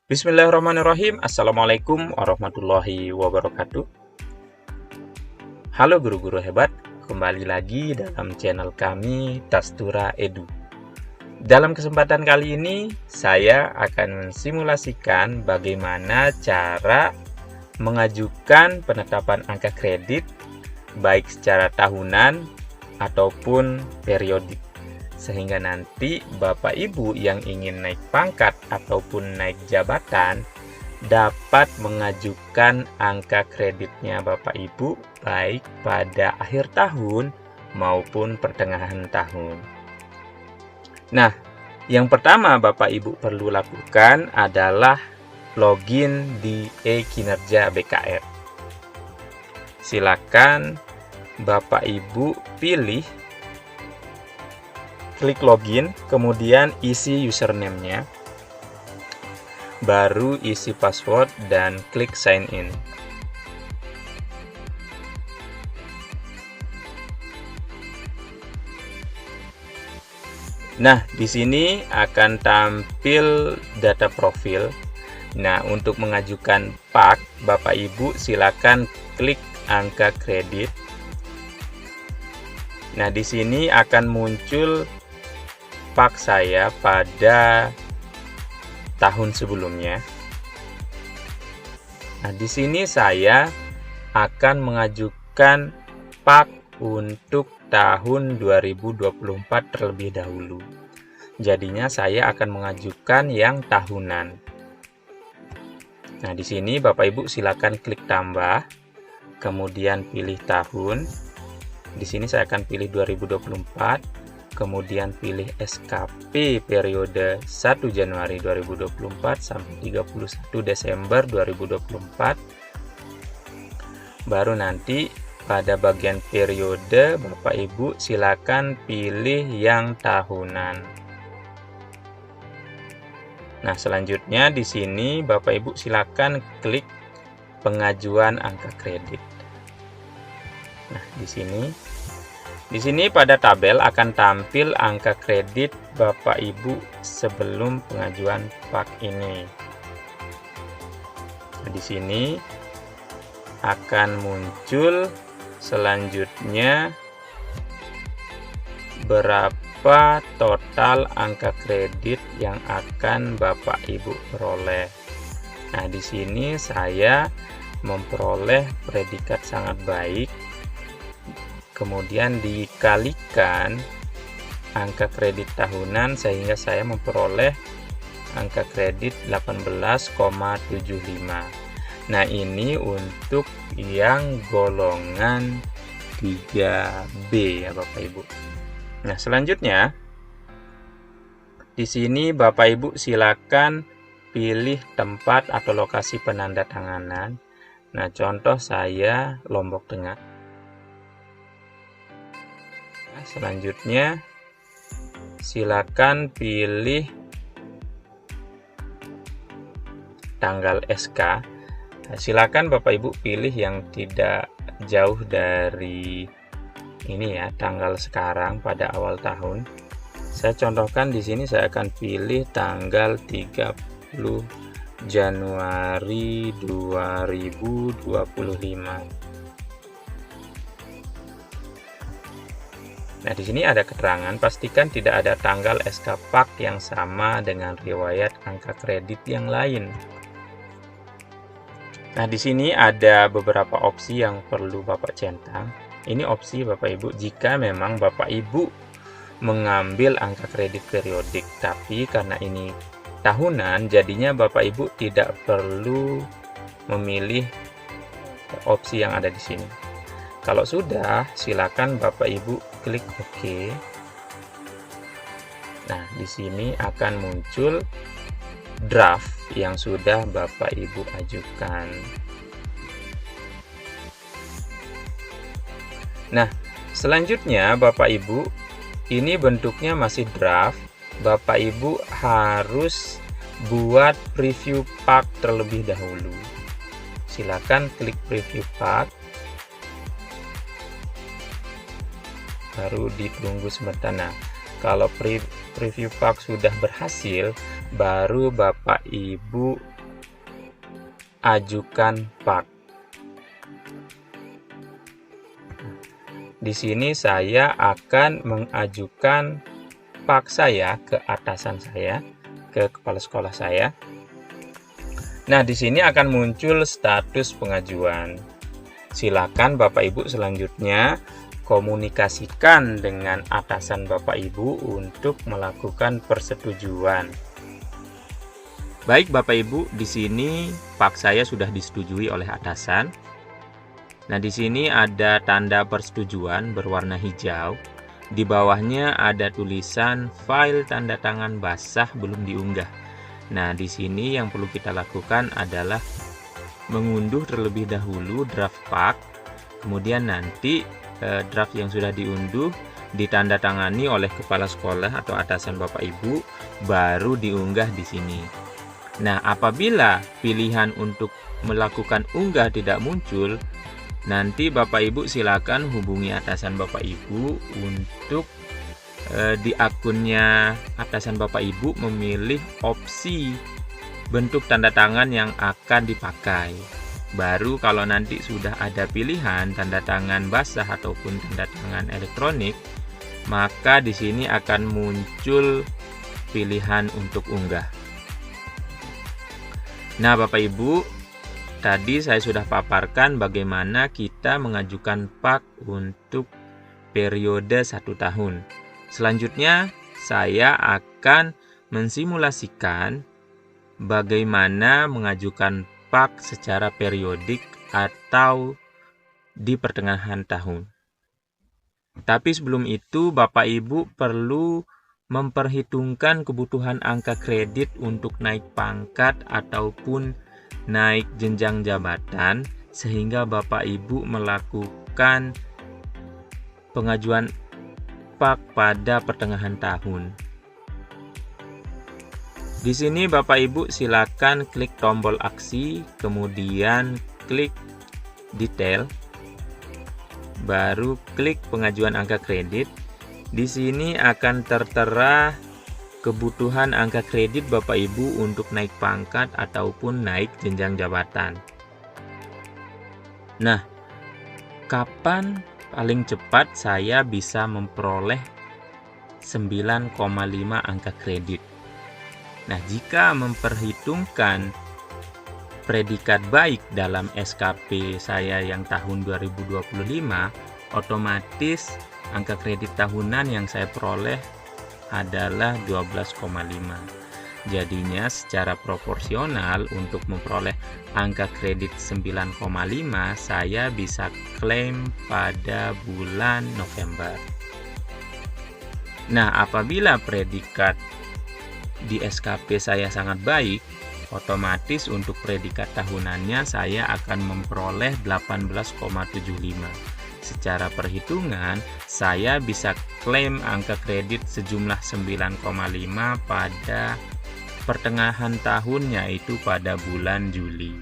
Bismillahirrahmanirrahim. Assalamualaikum warahmatullahi wabarakatuh. Halo guru-guru hebat, kembali lagi dalam channel kami Tastura Edu. Dalam kesempatan kali ini, saya akan mensimulasikan bagaimana cara mengajukan penetapan angka kredit baik secara tahunan ataupun periodik. Sehingga nanti Bapak Ibu yang ingin naik pangkat ataupun naik jabatan dapat mengajukan angka kreditnya Bapak Ibu baik pada akhir tahun maupun pertengahan tahun. Nah, yang pertama Bapak Ibu perlu lakukan adalah login di e-kinerja BKR. Silakan Bapak Ibu pilih, klik login, kemudian isi username-nya, baru isi password dan klik sign in. Nah, di sini akan tampil data profil. Nah, untuk mengajukan PAK, Bapak Ibu silakan klik angka kredit. Nah, di sini akan muncul PAK saya pada tahun sebelumnya. Nah, di sini saya akan mengajukan PAK untuk tahun 2024 terlebih dahulu. Jadinya saya akan mengajukan yang tahunan. Nah, di sini Bapak Ibu silakan klik tambah, kemudian pilih tahun. Di sini saya akan pilih 2024. Kemudian pilih SKP periode 1 Januari 2024 sampai 31 Desember 2024. Baru nanti pada bagian periode Bapak Ibu silakan pilih yang tahunan. Nah, selanjutnya di sini Bapak Ibu silakan klik pengajuan angka kredit. Nah, di sini pada tabel akan tampil angka kredit Bapak Ibu sebelum pengajuan PAK ini. Nah, di sini akan muncul selanjutnya berapa total angka kredit yang akan Bapak Ibu peroleh. Nah, di sini saya memperoleh predikat sangat baik. Kemudian dikalikan angka kredit tahunan sehingga saya memperoleh angka kredit 18,75. Nah, ini untuk yang golongan 3B ya Bapak Ibu. Nah, selanjutnya di sini Bapak Ibu silakan pilih tempat atau lokasi penandatanganan. Nah, contoh saya Lombok Tengah. Selanjutnya silakan pilih tanggal SK. Nah, silakan Bapak Ibu pilih yang tidak jauh dari ini ya, tanggal sekarang pada awal tahun. Saya contohkan di sini saya akan pilih tanggal 30 Januari 2025. Nah, di sini ada keterangan, pastikan tidak ada tanggal SK PAK yang sama dengan riwayat angka kredit yang lain. Nah, di sini ada beberapa opsi yang perlu Bapak centang. Ini opsi Bapak Ibu jika memang Bapak Ibu mengambil angka kredit periodik, tapi karena ini tahunan, jadinya Bapak Ibu tidak perlu memilih opsi yang ada di sini. Kalau sudah, silakan Bapak Ibu klik OK. Nah, di sini akan muncul draft yang sudah Bapak Ibu ajukan. Nah, selanjutnya Bapak Ibu, ini bentuknya masih draft. Bapak Ibu harus buat preview PAK terlebih dahulu. Silakan klik preview PAK. Baru ditunggu sebentar. Nah, kalau preview PAK sudah berhasil, baru Bapak Ibu ajukan pak. Di sini saya akan mengajukan pak saya ke atasan saya, ke kepala sekolah saya. Nah, di sini akan muncul status pengajuan. Silakan Bapak Ibu selanjutnya komunikasikan dengan atasan Bapak Ibu untuk melakukan persetujuan. Baik Bapak Ibu, di sini pak saya sudah disetujui oleh atasan. Nah, di sini ada tanda persetujuan berwarna hijau. Di bawahnya ada tulisan file tanda tangan basah belum diunggah. Nah, di sini yang perlu kita lakukan adalah mengunduh terlebih dahulu draft pak. Kemudian nanti draft yang sudah diunduh ditandatangani oleh kepala sekolah atau atasan Bapak Ibu, baru diunggah di sini. Nah, apabila pilihan untuk melakukan unggah tidak muncul, nanti Bapak Ibu silakan hubungi atasan Bapak Ibu untuk di akunnya atasan Bapak Ibu memilih opsi bentuk tanda tangan yang akan dipakai. Baru kalau nanti sudah ada pilihan tanda tangan basah ataupun tanda tangan elektronik, maka di sini akan muncul pilihan untuk unggah. Nah, Bapak Ibu, tadi saya sudah paparkan bagaimana kita mengajukan pak untuk periode 1 tahun. Selanjutnya, saya akan mensimulasikan bagaimana mengajukan pak secara periodik atau di pertengahan tahun. Tapi sebelum itu, Bapak Ibu perlu memperhitungkan kebutuhan angka kredit untuk naik pangkat ataupun naik jenjang jabatan, sehingga Bapak Ibu melakukan pengajuan pak pada pertengahan tahun. Di sini Bapak Ibu silakan klik tombol aksi, kemudian klik detail, baru klik pengajuan angka kredit. Di sini akan tertera kebutuhan angka kredit Bapak Ibu untuk naik pangkat ataupun naik jenjang jabatan. Nah, kapan paling cepat saya bisa memperoleh 9,5 angka kredit? Nah, jika memperhitungkan predikat baik dalam SKP saya yang tahun 2025, otomatis angka kredit tahunan yang saya peroleh adalah 12,5. Jadinya secara proporsional untuk memperoleh angka kredit 9,5 saya bisa klaim pada bulan November. Nah, apabila predikat di SKP saya sangat baik, otomatis untuk predikat tahunannya saya akan memperoleh 18,75. Secara perhitungan, saya bisa klaim angka kredit sejumlah 9,5 pada pertengahan tahun, yaitu pada bulan Juli.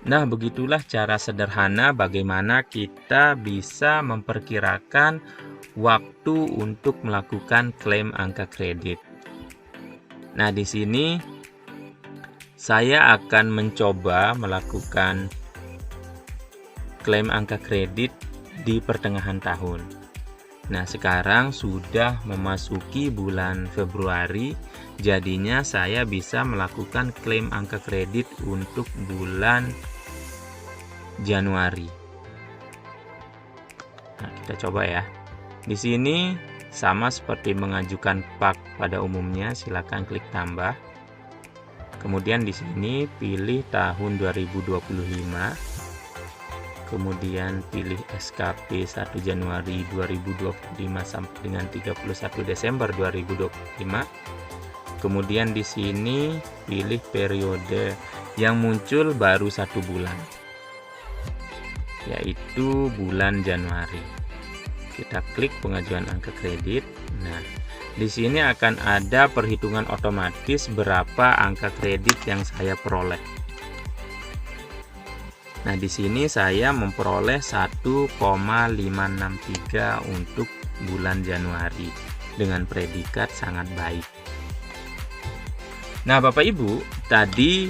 Nah, begitulah cara sederhana bagaimana kita bisa memperkirakan waktu untuk melakukan klaim angka kredit. Nah, di sini saya akan mencoba melakukan klaim angka kredit di pertengahan tahun. Nah, sekarang sudah memasuki bulan Februari, jadinya saya bisa melakukan klaim angka kredit untuk bulan Januari. Nah, kita coba ya. Di sini sama seperti mengajukan pak pada umumnya, silakan klik tambah. Kemudian di sini pilih tahun 2025. Kemudian pilih SKP 1 Januari 2025 sampai dengan 31 Desember 2025. Kemudian di sini pilih periode yang muncul baru 1 bulan, yaitu bulan Januari. Kita klik pengajuan angka kredit. Nah, di sini akan ada perhitungan otomatis berapa angka kredit yang saya peroleh. Nah, di sini saya memperoleh 1,563 untuk bulan Januari dengan predikat sangat baik. Nah, Bapak Ibu, tadi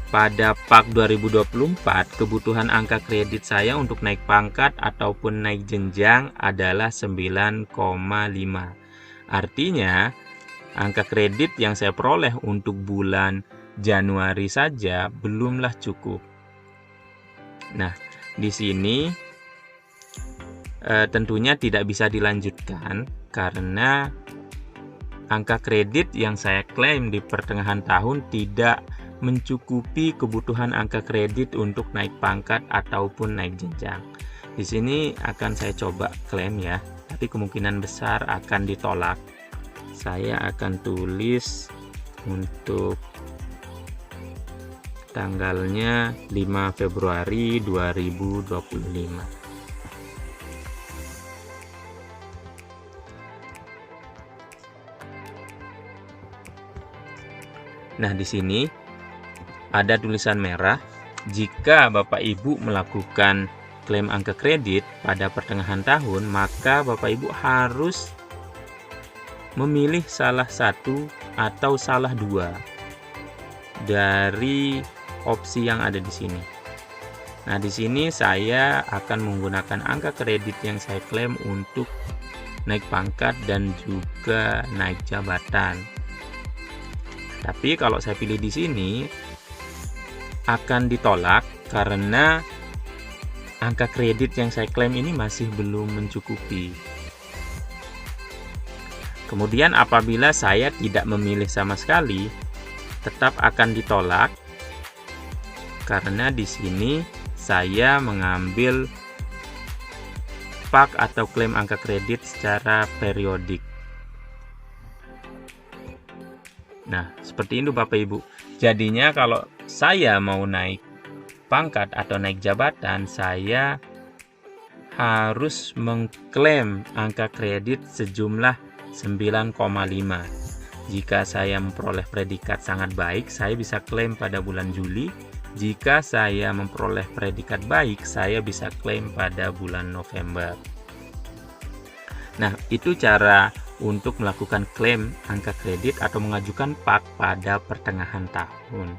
pada PAK 2024 kebutuhan angka kredit saya untuk naik pangkat ataupun naik jenjang adalah 9,5. Artinya angka kredit yang saya peroleh untuk bulan Januari saja belumlah cukup. Nah, di sini tentunya tidak bisa dilanjutkan karena angka kredit yang saya klaim di pertengahan tahun tidak mencukupi kebutuhan angka kredit untuk naik pangkat ataupun naik jenjang. Di sini akan saya coba klaim ya, tapi kemungkinan besar akan ditolak. Saya akan tulis untuk tanggalnya 5 Februari 2025. Nah, di sini ada tulisan merah, jika Bapak Ibu melakukan klaim angka kredit pada pertengahan tahun, maka Bapak Ibu harus memilih salah satu atau salah dua dari opsi yang ada di sini. Nah, di sini saya akan menggunakan angka kredit yang saya klaim untuk naik pangkat dan juga naik jabatan. Tapi kalau saya pilih di sini akan ditolak karena angka kredit yang saya klaim ini masih belum mencukupi. Kemudian apabila saya tidak memilih sama sekali, tetap akan ditolak karena di sini saya mengambil PAK atau klaim angka kredit secara periodik. Nah, seperti itu Bapak Ibu. Jadinya kalau saya mau naik pangkat atau naik jabatan, saya harus mengklaim angka kredit sejumlah 9,5. Jika saya memperoleh predikat sangat baik, saya bisa klaim pada bulan Juli. Jika saya memperoleh predikat baik, saya bisa klaim pada bulan November. Nah, itu cara untuk melakukan klaim angka kredit atau mengajukan PAK pada pertengahan tahun.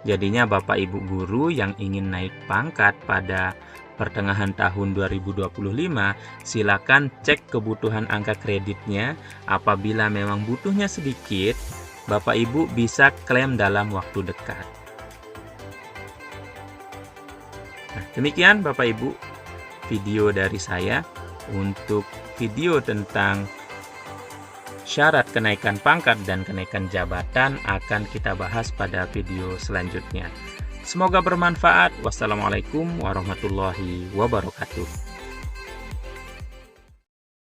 Jadinya Bapak Ibu guru yang ingin naik pangkat pada pertengahan tahun 2025, silakan cek kebutuhan angka kreditnya. Apabila memang butuhnya sedikit, Bapak Ibu bisa klaim dalam waktu dekat. Nah, demikian Bapak Ibu video dari saya. Untuk video tentang syarat kenaikan pangkat dan kenaikan jabatan akan kita bahas pada video selanjutnya. Semoga bermanfaat. Wassalamualaikum warahmatullahi wabarakatuh.